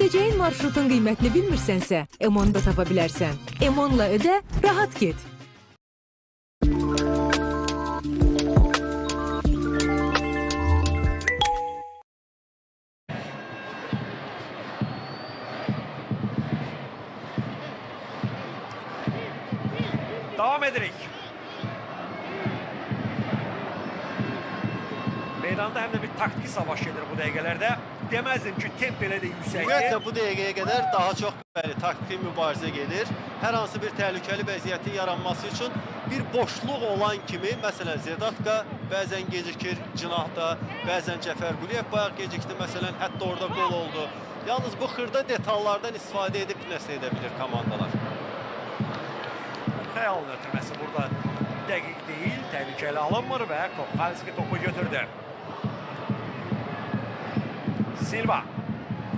Ödəyəcəyin marşrutun qiymətini bilmirsənsə, Emonda tapa bilərsən. Emonla ödə, rahat get. Devam edirik. Meydanda hem de bir taktik savaş gedir bu dəqiqələrdə. Demezdim ki, temp elə də yüksəkdir. Ümumiyyətlə bu dəqiqəyə qədər daha çox taktik mübarizə gedir. Hər hansı bir təhlükəli vəziyyətin yaranması üçün bir boşluq olan kimi, məsələn Zedatka bəzən gecikir cinahda, bəzən Cəfər Quliyev bayaq gecikdi, məsələn hətta orada qol oldu. Yalnız bu xırda detallardan istifadə edib nəsə edə bilir komandalar. Xəyalın ötürməsi burada dəqiq deyil, təhlükəli alınmır və Kokhalski topu götürdü. Silva,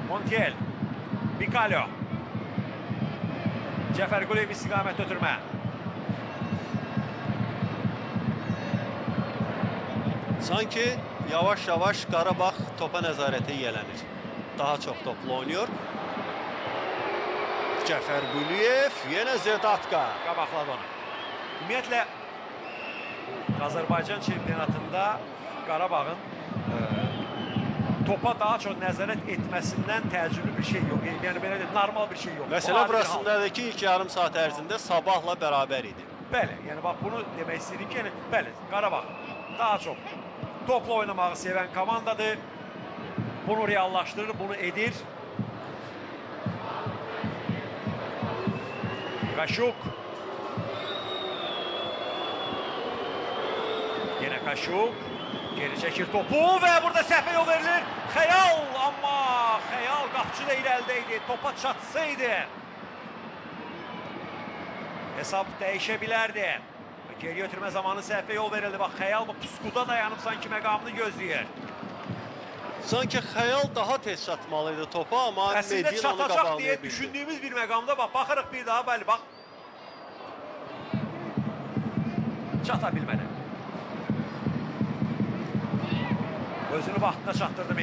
Montiel, Bicalho, Cəfər Quliyev istiqamət ötürmə. Sanki yavaş-yavaş Qarabağ topa nəzarəti yiyələnir. Daha çox topla oynuyor. Cəfər Quliyev, yenə Zedatka. Qabaqladı onu. Ümumiyyətlə, Azərbaycan çempionatında Qarabağın topa daha çox nəzarət etməsindən təəccüblü bir şey yox. Yəni, belə normal bir şey yox. Məsələ burasındadır ki, ilk yarım saat ərzində Sabahla bərabər idi. Bəli, yəni bax bunu demək istəyirik ki, yəni, bəli, Qarabağ daha çox topla oynamağı sevən komandadır. Bunu reallaşdırır, bunu edir. Kaşuk. Yine Kaşuk. Geri çekir topu ve burada səhvə yol verilir. Xəyal, amma Xəyal qapçı da irəlidəydi. Topa çatsaydı hesab dəyişə bilərdi. Geri götürmə zamanı səhvə yol verildi. Bax Xəyal bu puskuda dayanıb sanki məqamını gözləyir. Sanki Xəyal daha tez çatmalıydı topa, amma Əslində Medina onu çatacaq qabaqlaya deyə bildi. düşündüyümüz bir məqamda bax, baxırıq bir daha, bəli, bax. Çata bilmədi. Özünü vaxtına çatdırdı.